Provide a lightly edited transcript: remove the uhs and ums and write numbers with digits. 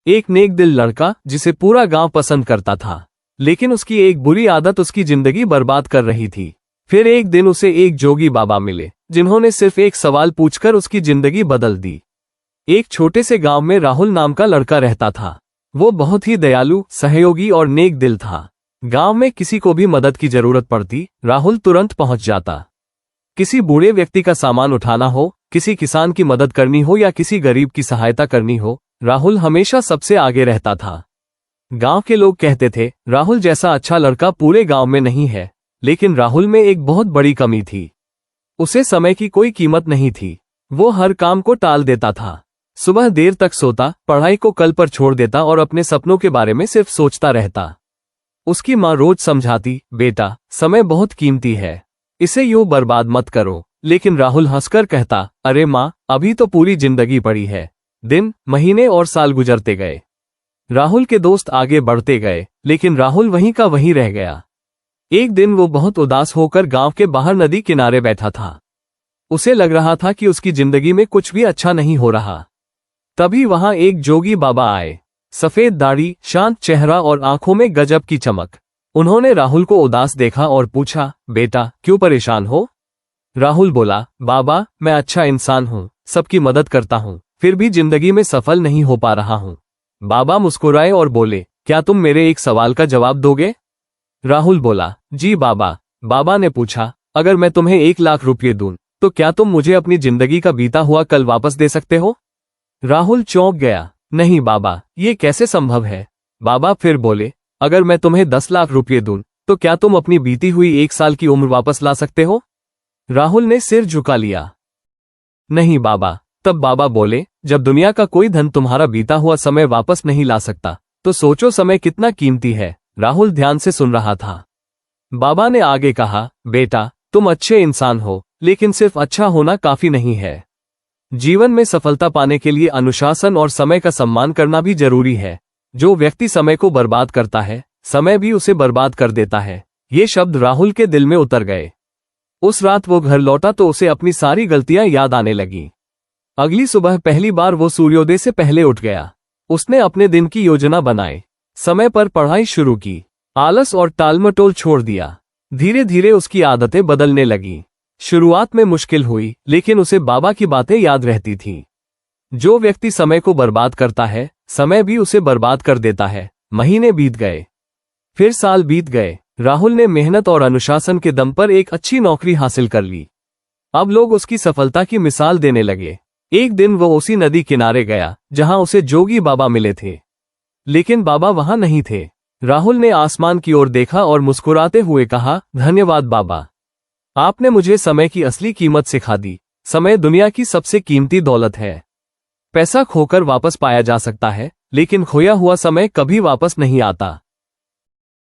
एक नेक दिल लड़का जिसे पूरा गांव पसंद करता था, लेकिन उसकी एक बुरी आदत उसकी जिंदगी बर्बाद कर रही थी। फिर एक दिन उसे एक जोगी बाबा मिले, जिन्होंने सिर्फ एक सवाल पूछकर उसकी जिंदगी बदल दी। एक छोटे से गांव में राहुल नाम का लड़का रहता था। वो बहुत ही दयालु, सहयोगी और नेक दिल था। गांव में किसी को भी मदद की जरूरत पड़ती, राहुल तुरंत पहुंच जाता। किसी बूढ़े व्यक्ति का सामान उठाना हो, किसी किसान की मदद करनी हो या किसी गरीब की सहायता करनी हो, राहुल हमेशा सबसे आगे रहता था। गांव के लोग कहते थे, राहुल जैसा अच्छा लड़का पूरे गांव में नहीं है। लेकिन राहुल में एक बहुत बड़ी कमी थी। उसे समय की कोई कीमत नहीं थी। वो हर काम को टाल देता था। सुबह देर तक सोता, पढ़ाई को कल पर छोड़ देता और अपने सपनों के बारे में सिर्फ सोचता रहता। उसकी माँ रोज समझाती, बेटा, समय बहुत कीमती है, इसे यूं बर्बाद मत करो। लेकिन राहुल हंसकर कहता, अरे माँ, अभी तो पूरी जिंदगी पड़ी है। दिन, महीने और साल गुजरते गए। राहुल के दोस्त आगे बढ़ते गए, लेकिन राहुल वहीं का वहीं रह गया। एक दिन वो बहुत उदास होकर गांव के बाहर नदी किनारे बैठा था। उसे लग रहा था कि उसकी जिंदगी में कुछ भी अच्छा नहीं हो रहा। तभी वहां एक जोगी बाबा आए। सफेद दाढ़ी, शांत चेहरा और आंखों में गजब की चमक। उन्होंने राहुल को उदास देखा और पूछा, बेटा, क्यों परेशान हो? राहुल बोला, बाबा, मैं अच्छा इंसान हूँ, सबकी मदद करता हूँ, फिर भी जिंदगी में सफल नहीं हो पा रहा हूँ। बाबा मुस्कुराए और बोले, क्या तुम मेरे एक सवाल का जवाब दोगे? राहुल बोला, जी बाबा। बाबा ने पूछा, अगर मैं तुम्हें 1 लाख रुपये दूं, तो क्या तुम मुझे अपनी जिंदगी का बीता हुआ कल वापस दे सकते हो? राहुल चौंक गया। नहीं बाबा, ये कैसे संभव है? बाबा फिर बोले, अगर मैं तुम्हें 10 लाख रुपये दूं, तो क्या तुम अपनी बीती हुई 1 साल की उम्र वापस ला सकते हो? राहुल ने सिर झुका लिया। नहीं बाबा। तब बाबा बोले, जब दुनिया का कोई धन तुम्हारा बीता हुआ समय वापस नहीं ला सकता, तो सोचो समय कितना कीमती है। राहुल ध्यान से सुन रहा था। बाबा ने आगे कहा, बेटा, तुम अच्छे इंसान हो, लेकिन सिर्फ अच्छा होना काफी नहीं है। जीवन में सफलता पाने के लिए अनुशासन और समय का सम्मान करना भी जरूरी है। जो व्यक्ति समय को बर्बाद करता है, समय भी उसे बर्बाद कर देता है। ये शब्द राहुल के दिल में उतर गए। उस रात वो घर लौटा तो उसे अपनी सारी गलतियां याद आने लगी। अगली सुबह पहली बार वो सूर्योदय से पहले उठ गया। उसने अपने दिन की योजना बनाई, समय पर पढ़ाई शुरू की, आलस और टालमटोल छोड़ दिया। धीरे धीरे उसकी आदतें बदलने लगी। शुरुआत में मुश्किल हुई, लेकिन उसे बाबा की बातें याद रहती थीं। जो व्यक्ति समय को बर्बाद करता है, समय भी उसे बर्बाद कर देता है। महीने बीत गए, फिर साल बीत गए। राहुल ने मेहनत और अनुशासन के दम पर एक अच्छी नौकरी हासिल कर ली। अब लोग उसकी सफलता की मिसाल देने लगे। एक दिन वो उसी नदी किनारे गया जहां उसे जोगी बाबा मिले थे, लेकिन बाबा वहां नहीं थे। राहुल ने आसमान की ओर देखा और मुस्कुराते हुए कहा, धन्यवाद बाबा, आपने मुझे समय की असली कीमत सिखा दी। समय दुनिया की सबसे कीमती दौलत है। पैसा खोकर वापस पाया जा सकता है, लेकिन खोया हुआ समय कभी वापस नहीं आता।